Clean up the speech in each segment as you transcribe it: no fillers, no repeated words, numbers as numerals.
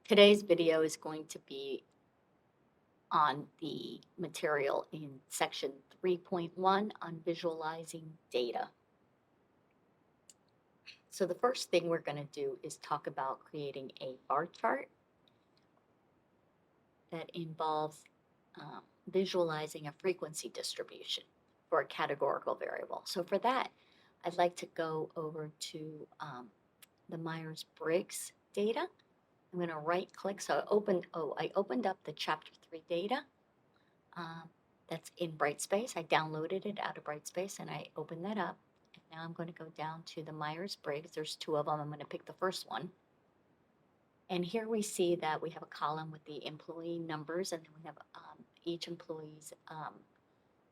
Today's video is going to be on the material in section 3.1 on visualizing data. So the first thing we're going to do is talk about creating a bar chart that involves visualizing a frequency distribution for a categorical variable. So for that, I'd like to go over to the Myers-Briggs data. I'm going to right click. So I opened up the chapter 3 data. That's in Brightspace. I downloaded it out of Brightspace and I opened that up. And now I'm going to go down to the Myers-Briggs. There's two of them. I'm going to pick the first one. And here we see that we have a column with the employee numbers, and then we have each employee's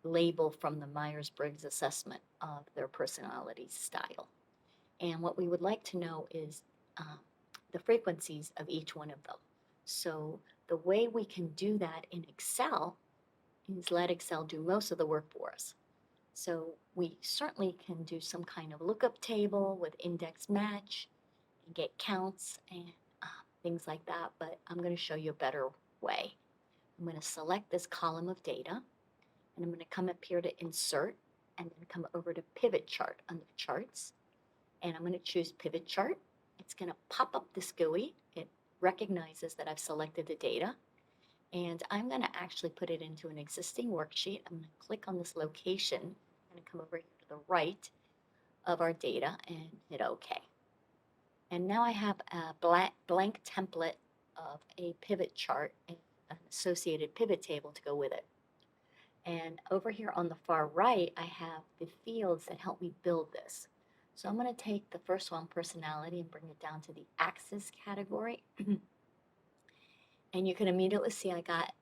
label from the Myers-Briggs assessment of their personality style. And what we would like to know is the frequencies of each one of them. So the way we can do that in Excel is let Excel do most of the work for us. So we certainly can do some kind of lookup table with index match and get counts and things like that, but I'm going to show you a better way. I'm going to select this column of data, and I'm going to come up here to Insert, and then come over to Pivot Chart under Charts, and I'm going to choose Pivot Chart. It's going to pop up this GUI. It recognizes that I've selected the data, and I'm going to actually put it into an existing worksheet. I'm going to click on this location. I'm going to come over here to the right of our data and hit OK. And now I have a blank template of a pivot chart and an associated pivot table to go with it. And over here on the far right, I have the fields that help me build this. So I'm going to take the first one, personality, and bring it down to the axis category. And you can immediately see I got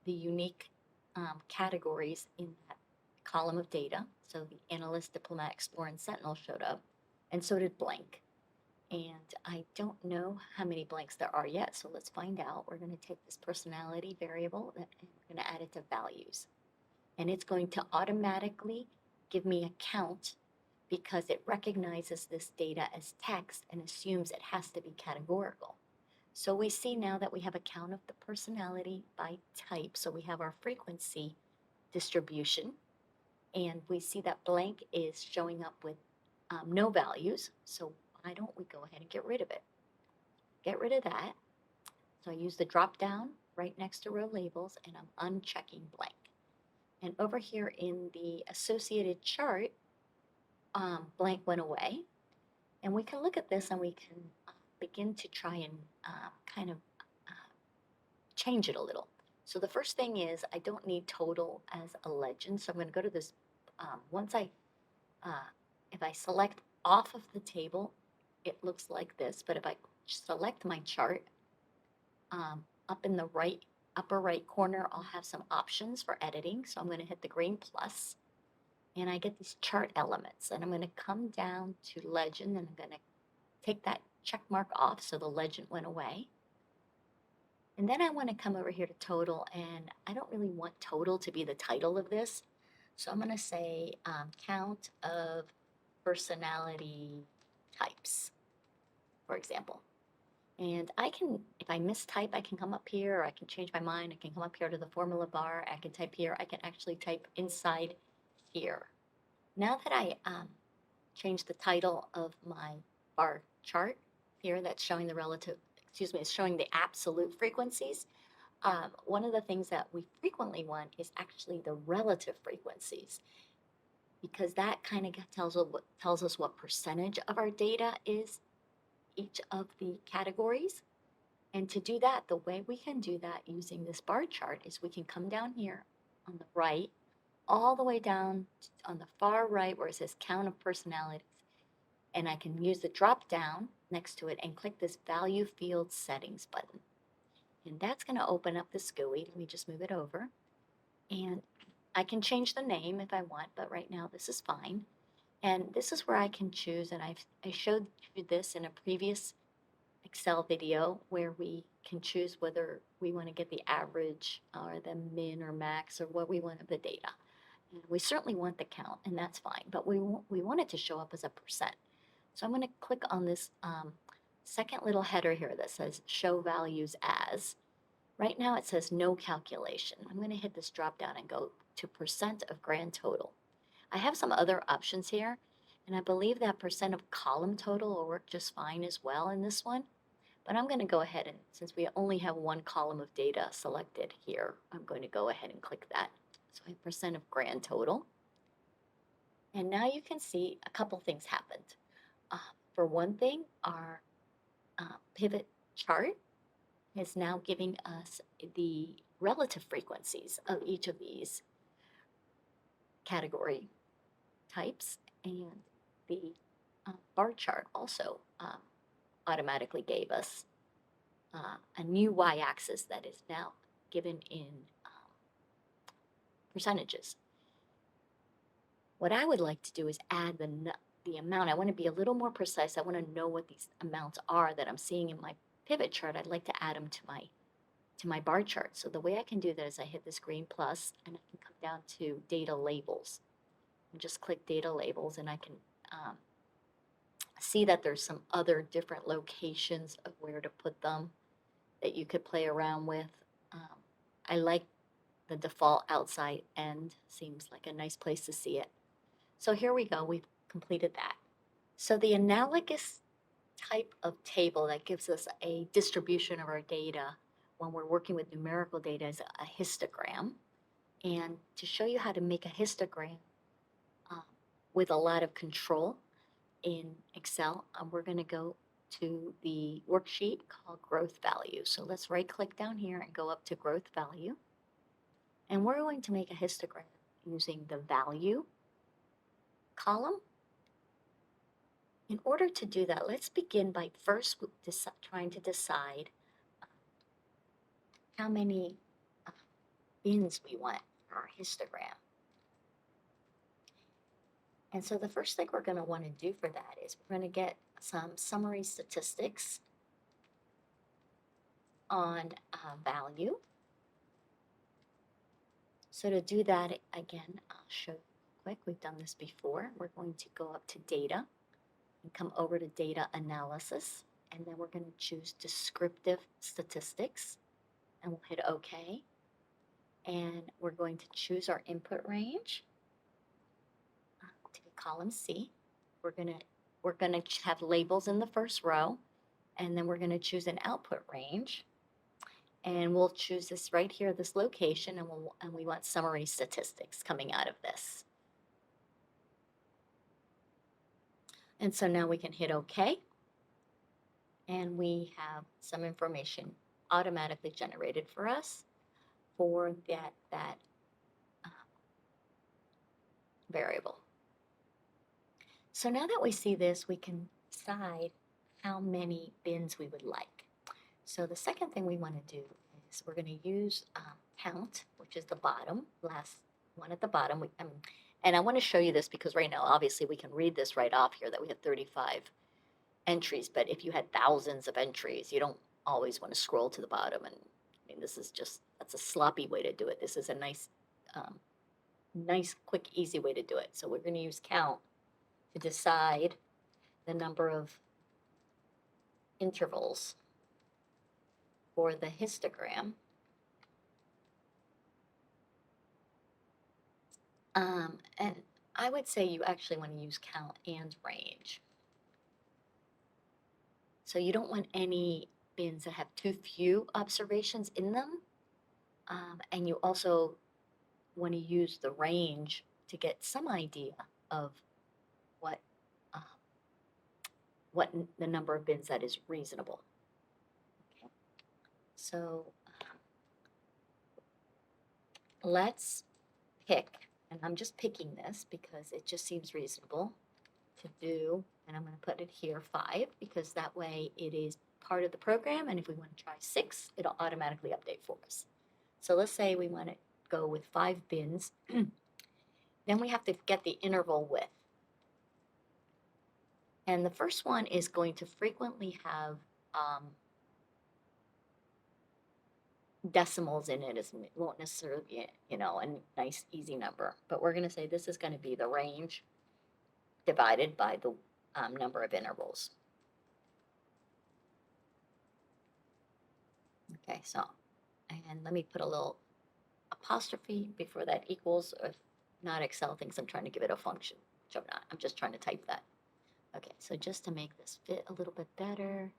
the unique categories in that column of data. So the analyst, diplomat, explorer, and sentinel showed up, and so did blank. And I don't know how many blanks there are yet, so let's find out. We're going to take this personality variable and we're going to add it to values. And it's going to automatically give me a count because it recognizes this data as text and assumes it has to be categorical. So we see now that we have a count of the personality by type. So we have our frequency distribution, and we see that blank is showing up with no values. So why don't we go ahead and get rid of it? Get rid of that. So I use the drop down right next to row labels, and I'm unchecking blank. And over here in the associated chart, blank went away. And we can look at this and we can begin to try and kind of change it a little. So the first thing is I don't need total as a legend. So I'm going to go to this. If I select off of the table, it looks like this. But if I select my chart, up in the upper right corner, I'll have some options for editing. So I'm going to hit the green plus, and I get these chart elements. And I'm going to come down to legend, and I'm going to take that check mark off so the legend went away. And then I want to come over here to total, and I don't really want total to be the title of this. So I'm going to say count of personality types, for example. And I can, if I mistype, I can come up here, or I can change my mind. I can come up here to the formula bar. I can type here. I can actually type inside here. Now that I changed the title of my bar chart here, that's showing the it's showing the absolute frequencies. One of the things that we frequently want is actually the relative frequencies, because that kind of tells us what percentage of our data is each of the categories. And to do that, the way we can do that using this bar chart is we can come down here on the right, all the way down on the far right where it says count of personalities. And I can use the drop down next to it and click this value field settings button. And that's going to open up this GUI. Let me just move it over. And I can change the name if I want, but right now this is fine. And this is where I can choose, and I showed you this in a previous Excel video where we can choose whether we want to get the average or the min or max or what we want of the data. And we certainly want the count, and that's fine, but we want it to show up as a percent. So I'm going to click on this second little header here that says show values as. Right now it says no calculation. I'm going to hit this drop down and go to percent of grand total. I have some other options here, and I believe that percent of column total will work just fine as well in this one. But I'm going to go ahead and, since we only have one column of data selected here, I'm going to go ahead and click that. So I have percent of grand total. And now you can see a couple things happened. For one thing, our pivot chart is now giving us the relative frequencies of each of these category types, and the bar chart also automatically gave us a new y-axis that is now given in percentages. What I would like to do is add the amount. I want to be a little more precise. I want to know what these amounts are that I'm seeing in my pivot chart. I'd like to add them to my bar chart. So the way I can do that is I hit this green plus and I can come down to data labels and just click data labels, and I can see that there's some other different locations of where to put them that you could play around with. I like the default outside end. Seems like a nice place to see it. So here we go, we've completed that. So the analogous type of table that gives us a distribution of our data when we're working with numerical data is a histogram. And to show you how to make a histogram with a lot of control in Excel, we're going to go to the worksheet called growth value. So let's right click down here and go up to growth value. And we're going to make a histogram using the value column. In order to do that, let's begin by first trying to decide how many bins we want for our histogram. And so the first thing we're going to want to do for that is we're going to get some summary statistics on value. So to do that, again, I'll show you quick. We've done this before. We're going to go up to data and come over to data analysis, and then we're going to choose descriptive statistics, and we'll hit OK. And we're going to choose our input range to column C. We're going to have labels in the first row, and then we're going to choose an output range. And we'll choose this right here, this location, and we want summary statistics coming out of this. And so now we can hit OK. And we have some information automatically generated for us for that variable. So now that we see this, we can decide how many bins we would like. So the second thing we want to do is we're going to use count, which is the bottom, last one at the bottom. And I want to show you this because right now, obviously, we can read this right off here that we have 35 entries. But if you had thousands of entries, you don't always want to scroll to the bottom. And I mean, that's a sloppy way to do it. This is a nice, quick, easy way to do it. So we're going to use count to decide the number of intervals for the histogram. And I would say you actually want to use count and range. So you don't want any bins that have too few observations in them. And you also want to use the range to get some idea of what the number of bins that is reasonable. Okay. So let's pick, and I'm just picking this because it just seems reasonable to do, and I'm going to put it here 5 because that way it is part of the program, and if we want to try 6, it'll automatically update for us. So let's say we want to go with 5 bins. Then we have to get the interval width. And the first one is going to frequently have decimals in it. It won't necessarily be, a nice, easy number. But we're going to say this is going to be the range divided by the number of intervals. Okay, so, and let me put a little apostrophe before that equals, or if not Excel thinks I'm trying to give it a function, which I'm not. I'm just trying to type that. Okay, so just to make this fit a little bit better,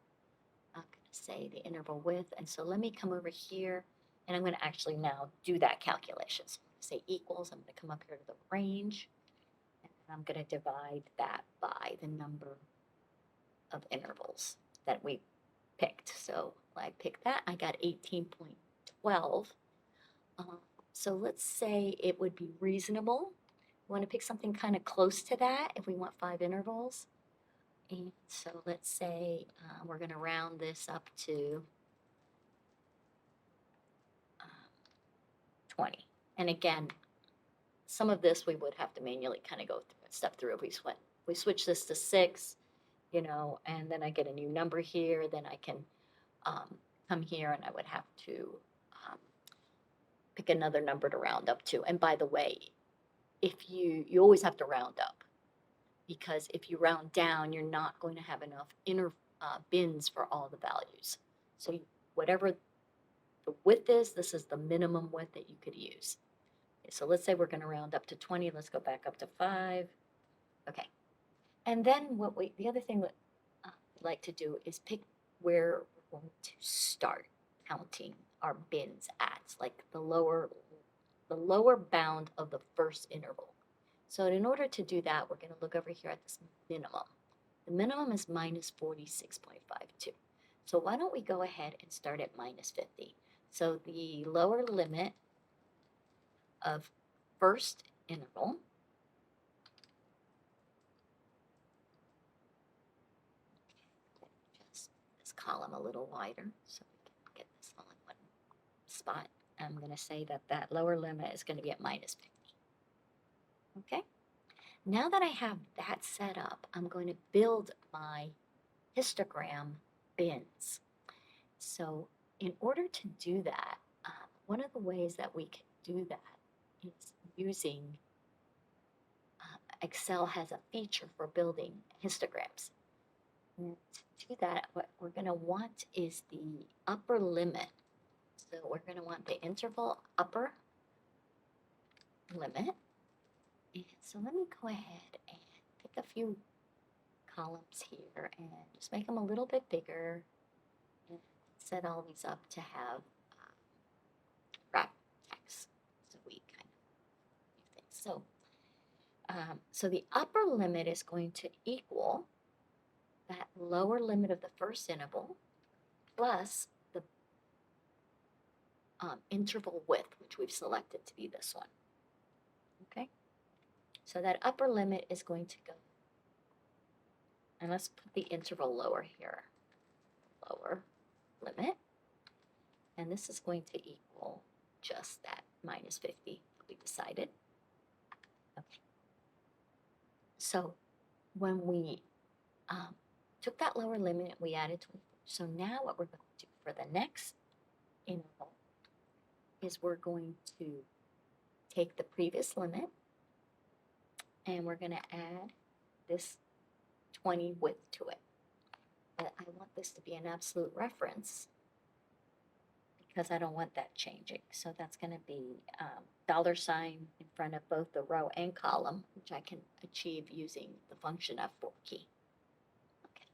I'm going to say the interval width. And so let me come over here and I'm going to actually now do that calculation. So I'm going to say equals. I'm going to come up here to the range and I'm going to divide that by the number of intervals that we picked. So I picked that. I got 18.12. So let's say it would be reasonable. We want to pick something kind of close to that if we want 5 intervals. And so let's say we're going to round this up to 20. And again, some of this we would have to manually kind of go through and step through. If we switch this to 6, and then I get a new number here, then I can come here and I would have to pick another number to round up to. And by the way, if you always have to round up, because if you round down, you're not going to have enough bins for all the values. So whatever the width is, this is the minimum width that you could use. Okay, so let's say we're going to round up to 20. Let's go back up to 5. Okay. And then the other thing that we like to do is pick where we're going to start counting our bins at, like the lower bound of the first interval. So in order to do that, we're going to look over here at this minimum. The minimum is minus 46.52. So why don't we go ahead and start at minus 50? So the lower limit of first interval just this column a little wider so we can get this all in one spot. I'm going to say that that lower limit is going to be at minus 50. Okay. Now that I have that set up, I'm going to build my histogram bins. So in order to do that, one of the ways that we can do that is using Excel has a feature for building histograms. And to do that, what we're going to want is the upper limit. So we're going to want the interval upper limit. And so let me go ahead and pick a few columns here and just make them a little bit bigger and set all these up to have wrap text. So we kind of do things. So the upper limit is going to equal that lower limit of the first interval plus the interval width, which we've selected to be this one. Okay, so that upper limit is going to go, and let's put the interval lower here, lower limit, and this is going to equal just that minus 50 that we decided. Okay, so when we took that lower limit, we added 24. So now what we're going to do for the next interval is we're going to take the previous limit and we're going to add this 20 width to it. But I want this to be an absolute reference because I don't want that changing. So that's going to be $sign in front of both the row and column, which I can achieve using the function F4 key. Okay.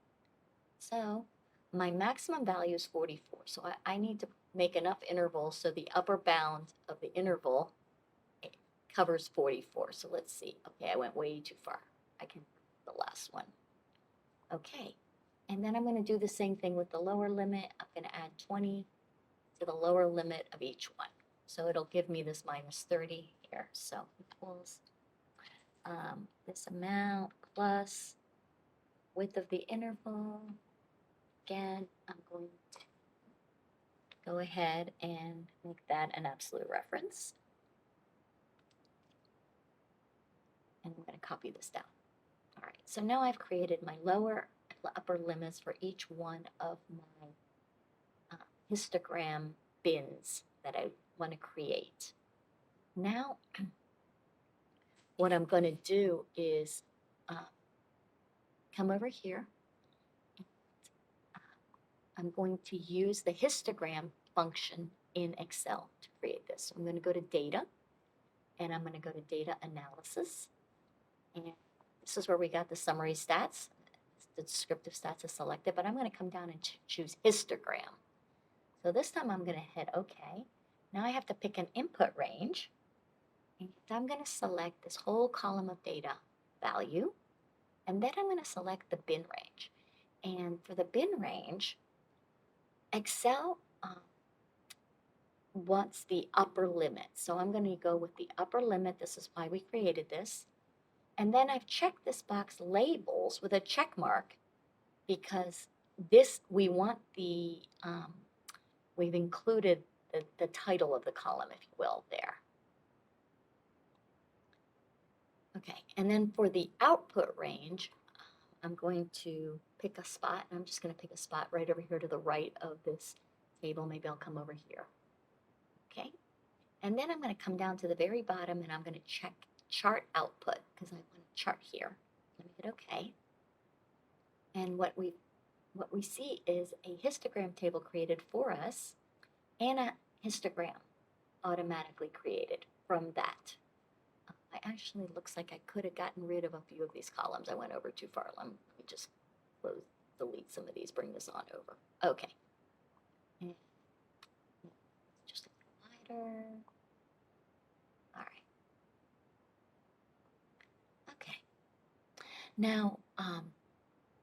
So my maximum value is 44. So I need to make enough intervals so the upper bound of the interval covers 44. So let's see. Okay, I went way too far. I can the last one. Okay, and then I'm going to do the same thing with the lower limit. I'm going to add 20 to the lower limit of each one. So it'll give me this minus 30 here. So equals this amount plus width of the interval. Again, I'm going to go ahead and make that an absolute reference. And I'm going to copy this down. All right, so now I've created my lower and upper limits for each one of my histogram bins that I want to create. Now, what I'm going to do is come over here. I'm going to use the histogram function in Excel to create this. So I'm going to go to Data, and I'm going to go to Data Analysis. And this is where we got the summary stats. The descriptive stats is selected, but I'm going to come down and choose histogram. So this time I'm going to hit OK. Now I have to pick an input range. And I'm going to select this whole column of data value. And then I'm going to select the bin range. And for the bin range, Excel wants the upper limit. So I'm going to go with the upper limit. This is why we created this. And then I've checked this box labels with a check mark because this, we want the, we've included the title of the column, if you will, there. Okay, and then for the output range, I'm going to pick a spot, and I'm just going to pick a spot right over here to the right of this table. Maybe I'll come over here. Okay, and then I'm going to come down to the very bottom, and I'm going to check chart output because I want a chart here. Let me hit OK. And what we see is a histogram table created for us and a histogram automatically created from that. I actually looks like I could have gotten rid of a few of these columns. I went over too far. Let me just close, delete some of these, bring this on over. Okay. And just a little wider. All right. Okay. Now, I'm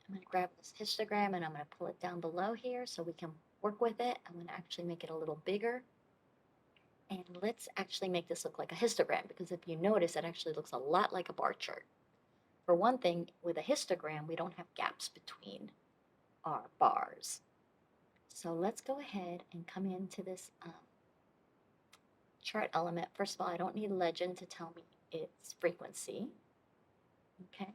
going to grab this histogram and I'm going to pull it down below here so we can work with it. I'm going to actually make it a little bigger. And let's actually make this look like a histogram because if you notice, it actually looks a lot like a bar chart. For one thing, with a histogram, we don't have gaps between our bars. So let's go ahead and come into this chart element. First of all, I don't need legend to tell me its frequency. Okay.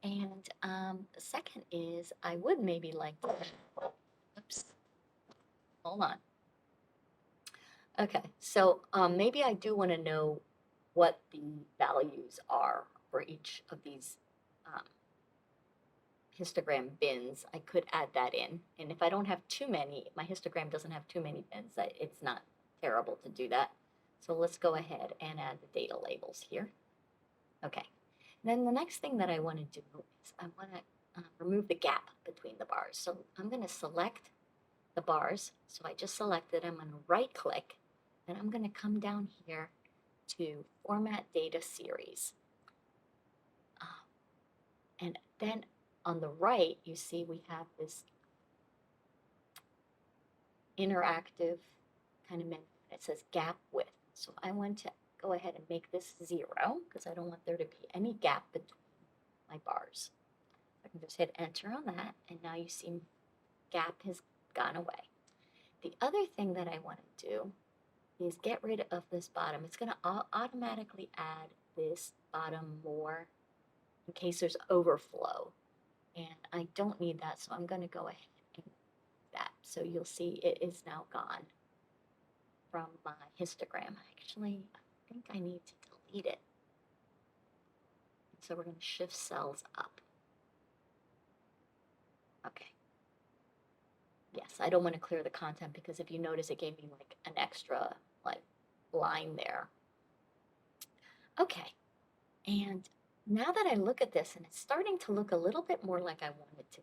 And the second is I would maybe like to, oops, hold on. Okay, so maybe I do want to know what the values are for each of these histogram bins. I could add that in. And if I don't have too many, my histogram doesn't have too many bins, it's not terrible to do that. So let's go ahead and add the data labels here. Okay, then the next thing that I want to do is I want to remove the gap between the bars. So I'm going to select the bars. So I just selected, I'm going to right click, and I'm going to come down here to Format Data Series. And then on the right, you see we have this interactive kind of menu. It says gap width. So I want to go ahead and make this 0 because I don't want there to be any gap between my bars. I can just hit enter on that, and now you see gap has gone away. The other thing that I want to do is get rid of this bottom. It's going to automatically add this bottom more in case there's overflow. And I don't need that, so I'm going to go ahead and do that. So you'll see it is now gone from my histogram. Actually, I think I need to delete it. So we're going to shift cells up. Okay. Yes, I don't want to clear the content because if you notice, it gave me like an extra line there. Okay, and now that I look at this, and it's starting to look a little bit more like I want it to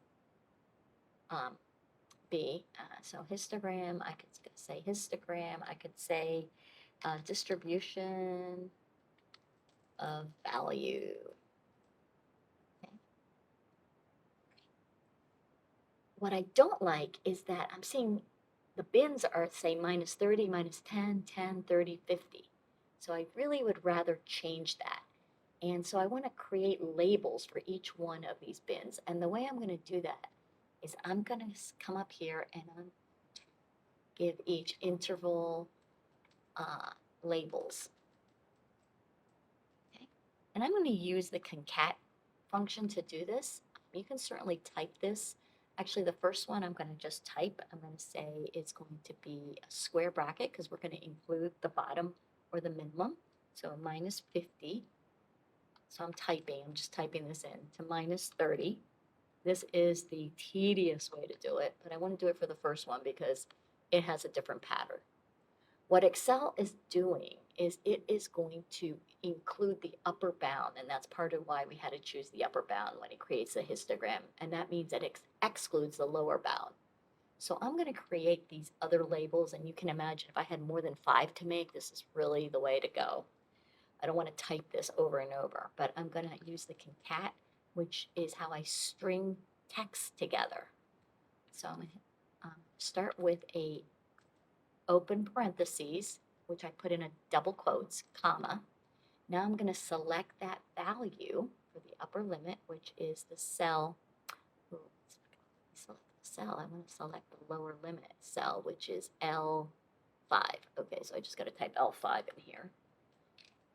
be. So histogram, I could say histogram, I could say distribution of value. Okay. What I don't like is that I'm seeing the bins are, say, minus 30, minus 10, 10, 30, 50. So I really would rather change that. And so I want to create labels for each one of these bins. And the way I'm going to do that is I'm going to come up here and give each interval labels. Okay. And I'm going to use the concat function to do this. You can certainly type this. Actually, the first one I'm going to just type. I'm going to say it's going to be a square bracket because we're going to include the bottom or the minimum. So minus 50. So I'm just typing this in to minus 30. This is the tedious way to do it, but I want to do it for the first one because it has a different pattern. What Excel is doing is it is going to include the upper bound, and that's part of why we had to choose the upper bound when it creates a histogram, and that means it excludes the lower bound. So I'm going to create these other labels, and you can imagine if I had more than 5 to make, this is really the way to go. I don't want to type this over and over, but I'm going to use the concat, which is how I string text together. So I'm going to start with a open parentheses, which I put in a double quotes, comma. Now I'm going to select that value for the upper limit, which is the cell. Select the cell. I want to select the lower limit cell, which is L5. Okay, so I just got to type L5 in here.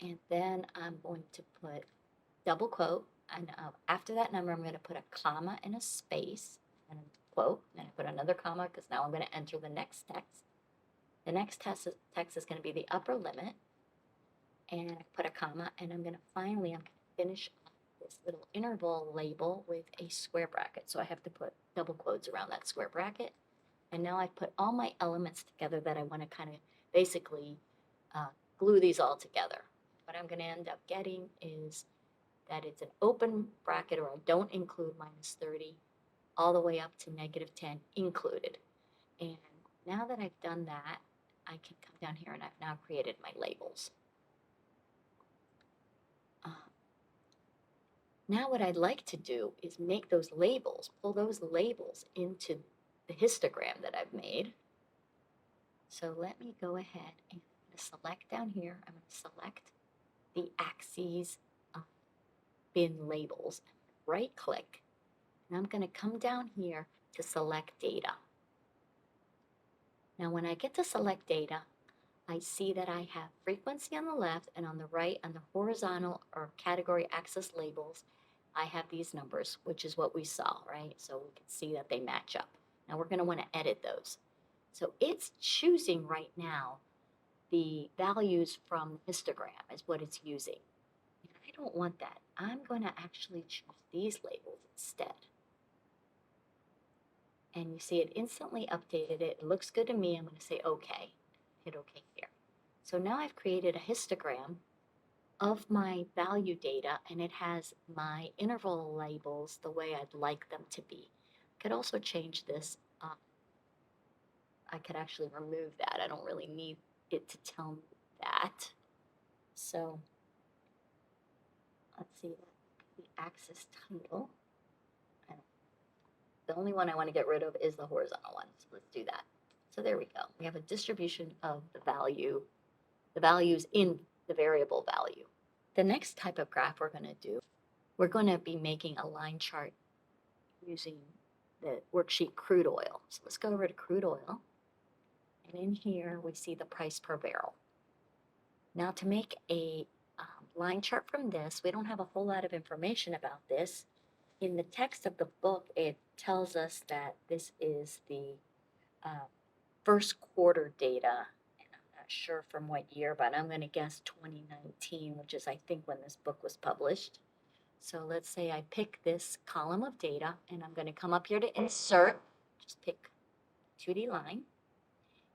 And then I'm going to put double quote, and after that number, I'm going to put a comma and a space and a quote, and I put another comma because now I'm going to enter the next text. The next text is going to be the upper limit, and I put a comma, and I'm going to finish this little interval label with a square bracket. So I have to put double quotes around that square bracket. And now I've put all my elements together that I want to kind of basically glue these all together. What I'm going to end up getting is that it's an open bracket, or I don't include minus 30, all the way up to negative 10 included. And now that I've done that, I can come down here and I've now created my labels. Now what I'd like to do is make those labels, pull those labels into the histogram that I've made. So let me go ahead and I'm going to select down here, I'm going to select the axes bin labels, right click, and I'm going to come down here to select data. Now when I get to select data, I see that I have frequency on the left, and on the right, on the horizontal or category axis labels, I have these numbers, which is what we saw, right? So we can see that they match up. Now we're going to want to edit those. So it's choosing right now the values from histogram is what it's using. And I don't want that. I'm going to actually choose these labels instead. And you see it instantly updated it. It looks good to me. I'm going to say OK. Hit OK here. So now I've created a histogram of my value data, and it has my interval labels the way I'd like them to be. I could also change this. I could actually remove that. I don't really need it to tell me that. So let's see, the axis title. The only one I want to get rid of is the horizontal one. So let's do that. So there we go. We have a distribution of the values in the variable value. The next type of graph we're going to do, we're going to be making a line chart using the worksheet crude oil. So let's go over to crude oil. And in here, we see the price per barrel. Now to make a line chart from this, we don't have a whole lot of information about this. In the text of the book, it tells us that this is the first quarter data. And I'm not sure from what year, but I'm going to guess 2019, which is, I think, when this book was published. So let's say I pick this column of data, and I'm going to come up here to insert, just pick 2D line,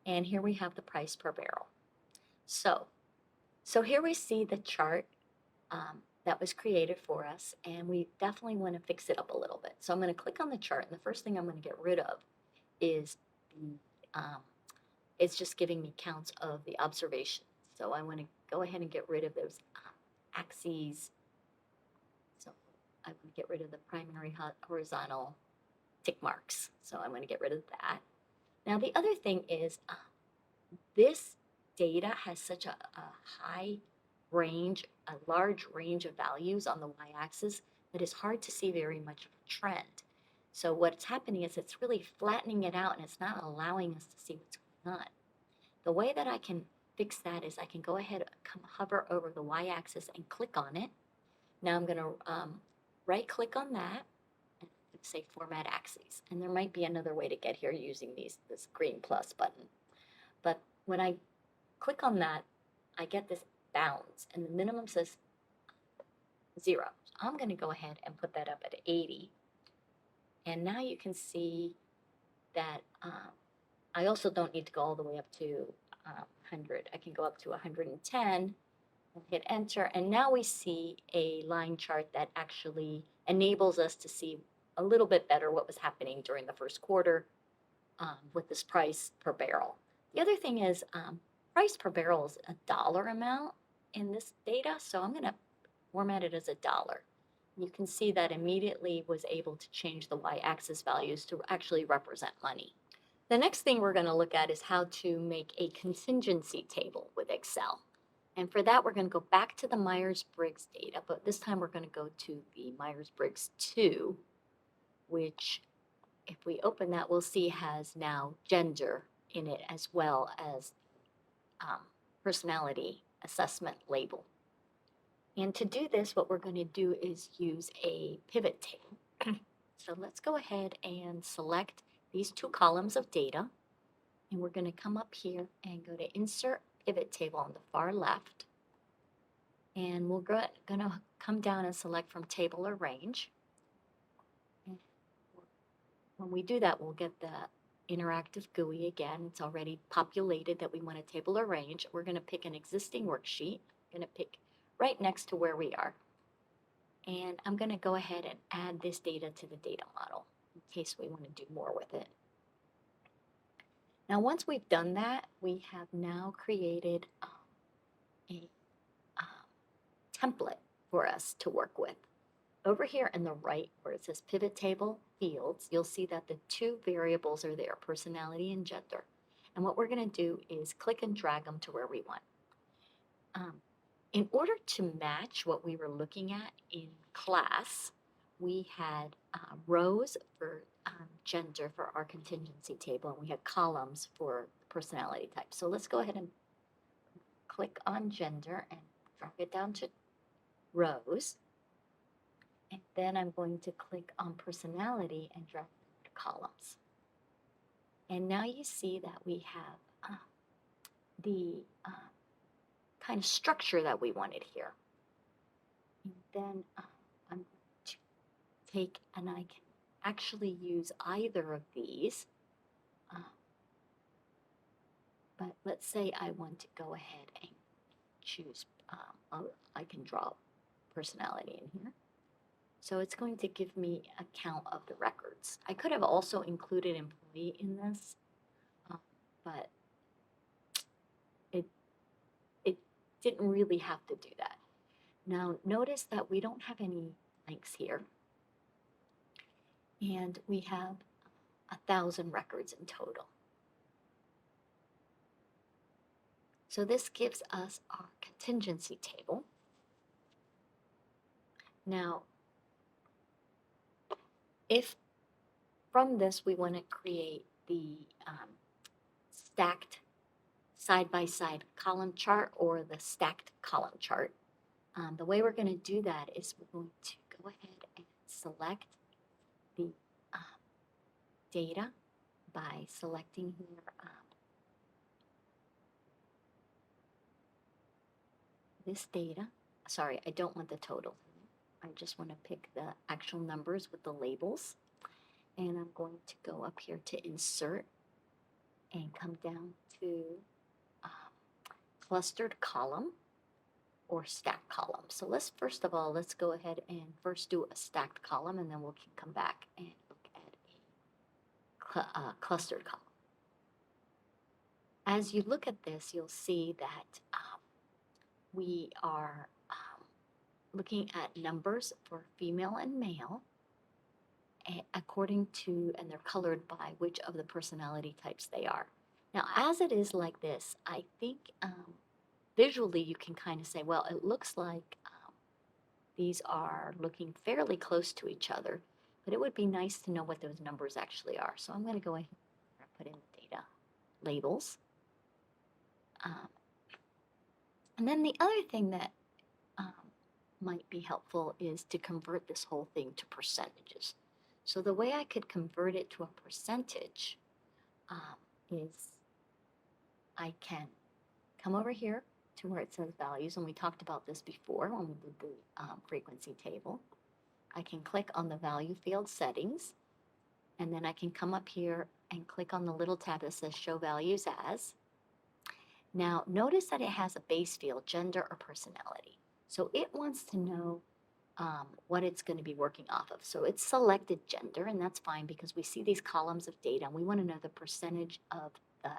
and here we have the price per barrel. So here we see the chart that was created for us, and we definitely want to fix it up a little bit. So I'm going to click on the chart, and the first thing I'm going to get rid of is it's just giving me counts of the observations. So I want to go ahead and get rid of those axes. So I'm going to get rid of the primary horizontal tick marks. So I'm going to get rid of that. Now the other thing is this data has such a high range, a large range of values on the y-axis that it's hard to see very much of a trend. So what's happening is it's really flattening it out, and it's not allowing us to see what's going on. The way that I can fix that is I can go ahead and hover over the y-axis and click on it. Now I'm going to right-click on that and say Format Axes. And there might be another way to get here using this green plus button. But when I click on that, I get this bounds, and the minimum says 0. So I'm going to go ahead and put that up at 80. And now you can see that I also don't need to go all the way up to 100. I can go up to 110 and hit enter. And now we see a line chart that actually enables us to see a little bit better what was happening during the first quarter with this price per barrel. The other thing is price per barrel is a dollar amount in this data. So I'm going to format it as a dollar. You can see that immediately was able to change the y-axis values to actually represent money. The next thing we're going to look at is how to make a contingency table with Excel. And for that, we're going to go back to the Myers-Briggs data, but this time we're going to go to the Myers-Briggs 2, which if we open that, we'll see has now gender in it as well as personality assessment label. And to do this, what we're going to do is use a pivot table. So let's go ahead and select these two columns of data. And we're going to come up here and go to Insert Pivot Table on the far left. And we're going to come down and select from Table or Range. And when we do that, we'll get the interactive GUI again. It's already populated that we want a table or range. We're going to pick an existing worksheet. I'm going to pick right next to where we are. And I'm going to go ahead and add this data to the data model in case we want to do more with it. Now, once we've done that, we have now created a template for us to work with. Over here in the right, where it says Pivot Table Fields, you'll see that the two variables are there, personality and gender. And what we're going to do is click and drag them to where we want. In order to match what we were looking at in class, we had rows for gender for our contingency table, and we had columns for personality type. So let's go ahead and click on gender and drag it down to rows. And then I'm going to click on personality and drag it to columns. And now you see that we have the kind of structure that we wanted here. And then I'm going to take, and I can actually use either of these. But let's say I want to go ahead and choose, I can draw personality in here. So it's going to give me a count of the records. I could have also included employee in this, but it didn't really have to do that. Now notice that we don't have any links here. And we have 1,000 records in total. So this gives us our contingency table. Now, if from this we want to create the stacked side-by-side column chart or the stacked column chart, the way we're going to do that is we're going to go ahead and select the data by selecting here this data. Sorry, I don't want the total. I just want to pick the actual numbers with the labels. And I'm going to go up here to Insert and come down to Clustered Column or Stacked Column. So let's first of all, let's go ahead and first do a stacked column, and then we'll come back and look at a clustered column. As you look at this, you'll see that we are looking at numbers for female and male according to, and they're colored by which of the personality types they are. Now, as it is like this, I think visually you can kind of say, well, it looks like these are looking fairly close to each other, but it would be nice to know what those numbers actually are. So I'm going to go ahead and put in the data labels. And then the other thing that might be helpful is to convert this whole thing to percentages. So the way I could convert it to a percentage is I can come over here to where it says values, and we talked about this before when we did the frequency table. I can click on the value field settings, And then I can come up here and click on the little tab that says Show Values As. Now, notice that it has a base field, gender or personality. So it wants to know what it's going to be working off of. So it's selected gender, and that's fine because we see these columns of data, and we want to know the percentage of the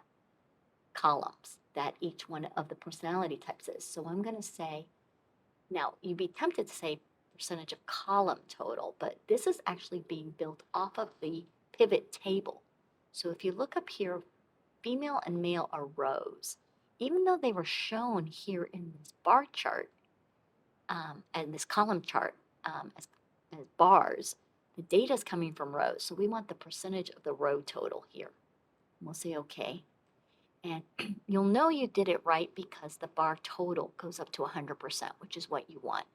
columns that each one of the personality types is. So I'm going to say, now you'd be tempted to say percentage of column total, but this is actually being built off of the pivot table. So if you look up here, female and male are rows. Even though they were shown here in this bar chart and this column chart as bars, the data is coming from rows. So we want the percentage of the row total here. We'll say okay. And you'll know you did it right because the bar total goes up to 100%, which is what you want.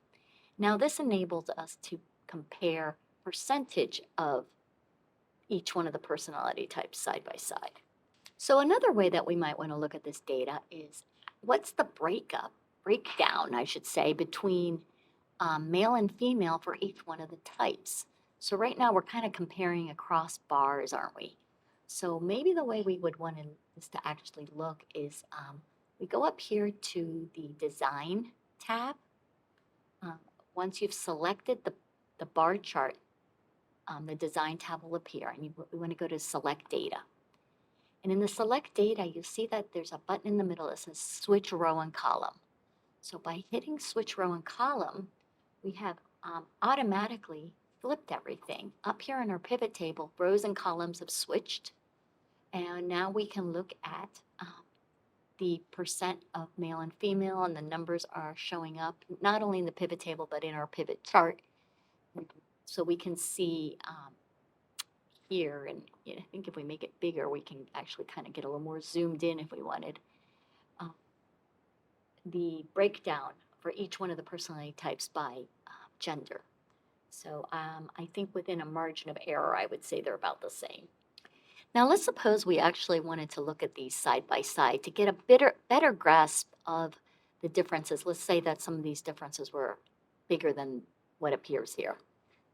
Now this enables us to compare percentage of each one of the personality types side by side. So another way that we might want to look at this data is what's the breakdown, I should say, between male and female for each one of the types. So right now we're kind of comparing across bars, aren't we? So maybe the way we would want this to actually look is we go up here to the Design tab. Once you've selected the bar chart, the Design tab will appear, and we want to go to Select Data. And in the Select Data, you'll see that there's a button in the middle that says Switch Row and Column. So by hitting Switch Row and Column, we have automatically flipped everything. Up here in our pivot table, rows and columns have switched. And now we can look at the percent of male and female, and the numbers are showing up not only in the pivot table, but in our pivot chart. So we can see here, and I think if we make it bigger, we can actually kind of get a little more zoomed in if we wanted. The breakdown for each one of the personality types by gender. So I think within a margin of error, I would say they're about the same. Now let's suppose we actually wanted to look at these side by side to get a better grasp of the differences. Let's say that some of these differences were bigger than what appears here.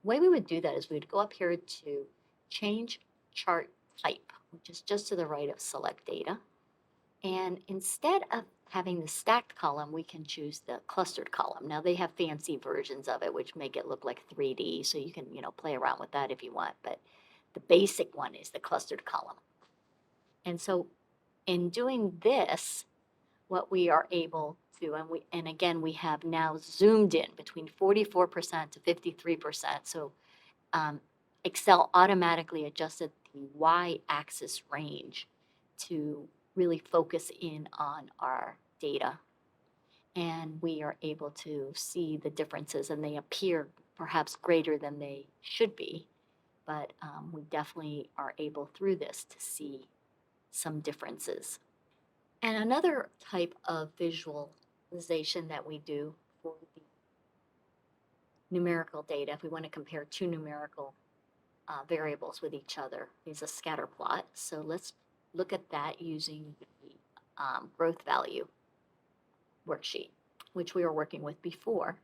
The way we would do that is we would go up here to Change Chart Type, which is just to the right of Select Data. And instead of having the stacked column, we can choose the clustered column. Now they have fancy versions of it, which make it look like 3D, so you can, play around with that if you want, but the basic one is the clustered column. And so in doing this, what we are able to, and again, we have now zoomed in between 44% to 53%. So Excel automatically adjusted the y-axis range to really focus in on our data. And we are able to see the differences, and they appear perhaps greater than they should be. But we definitely are able through this to see some differences. And another type of visualization that we do for the numerical data, if we want to compare two numerical variables with each other, is a scatter plot. So let's look at that using the growth value worksheet, which we were working with before.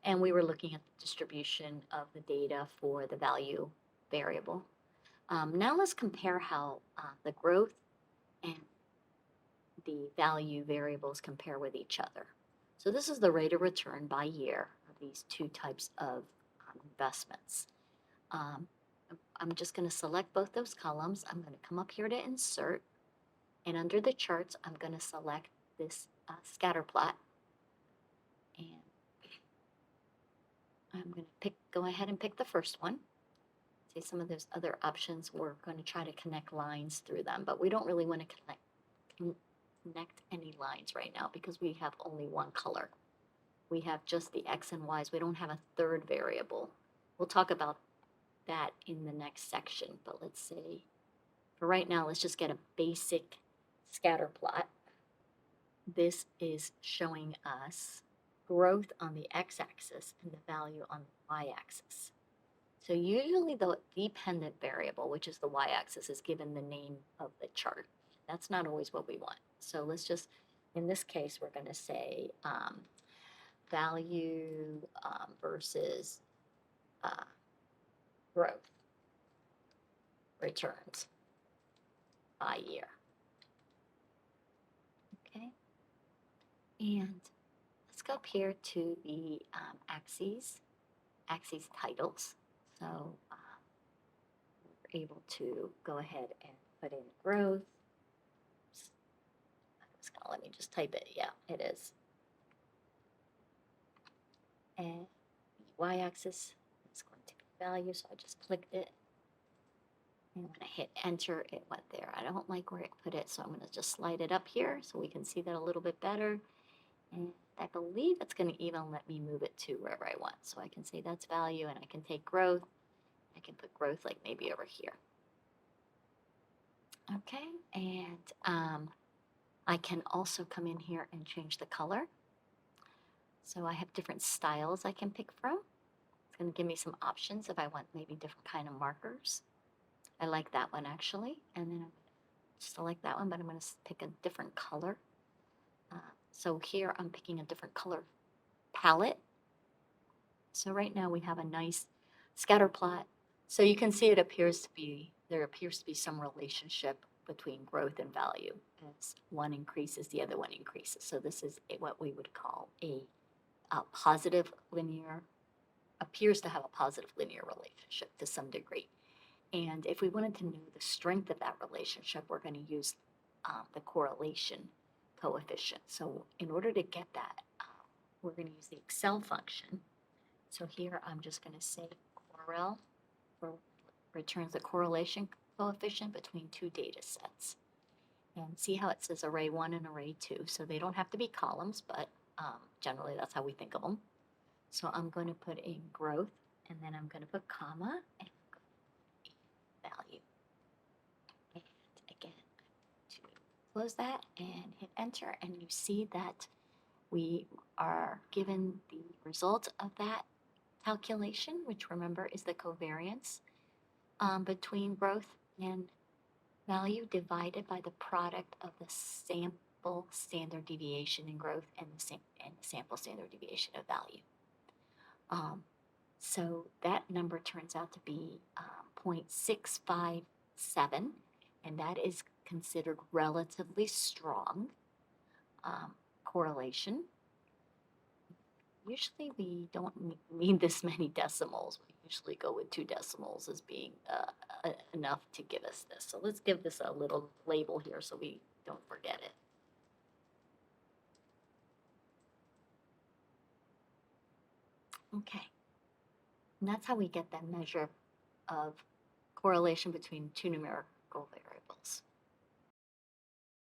And we were looking at the distribution of the data for the value variable. Now let's compare how the growth and the value variables compare with each other. So this is the rate of return by year of these two types of investments. I'm just going to select both those columns. I'm going to come up here to Insert, and under the charts, I'm going to select this scatter plot, and I'm going to go ahead and pick the first one. See, some of those other options, we're going to try to connect lines through them, but we don't really want to connect any lines right now because we have only one color. We have just the X and Y's. We don't have a third variable. We'll talk about that in the next section, but let's say for right now, let's just get a basic scatter plot. This is showing us growth on the x-axis and the value on the y-axis. So usually the dependent variable, which is the y-axis, is given the name of the chart. That's not always what we want. So let's just, in this case, we're going to say value versus growth. returns by year. Okay, and let's go up here to the axes titles. So we're able to go ahead and put in growth. It's gonna let me just type it. Yeah, it is. And the y-axis is going to be value, so I just clicked it. And when I hit enter, it went there. I don't like where it put it, so I'm going to just slide it up here so we can see that a little bit better. And I believe it's going to even let me move it to wherever I want. So I can say that's value, and I can take growth. I can put growth like maybe over here. Okay, and I can also come in here and change the color. So I have different styles I can pick from. It's going to give me some options if I want maybe different kind of markers. I like that one actually, and then I'm going to select that one, but I'm going to pick a different color. So here I'm picking a different color palette. So right now we have a nice scatter plot. So you can see there appears to be some relationship between growth and value. As one increases, the other one increases. So this is what we would call a positive linear, appears to have a positive linear relationship to some degree. And if we wanted to know the strength of that relationship, we're going to use the correlation coefficient. So in order to get that, we're going to use the Excel function. So here I'm just going to say correl returns the correlation coefficient between two data sets. And see how it says array 1 and array 2. So they don't have to be columns, but generally that's how we think of them. So I'm going to put in growth, and then I'm going to put comma, and value. And again, to close that and hit enter, and you see that we are given the result of that calculation, which remember is the covariance between growth and value divided by the product of the sample standard deviation in growth and the sample standard deviation of value. So that number turns out to be 0.657, and that is considered relatively strong correlation. Usually we don't need this many decimals. We usually go with 2 decimals as being enough to give us this. So let's give this a little label here so we don't forget it. Okay. And that's how we get that measure of correlation between 2 numerical variables.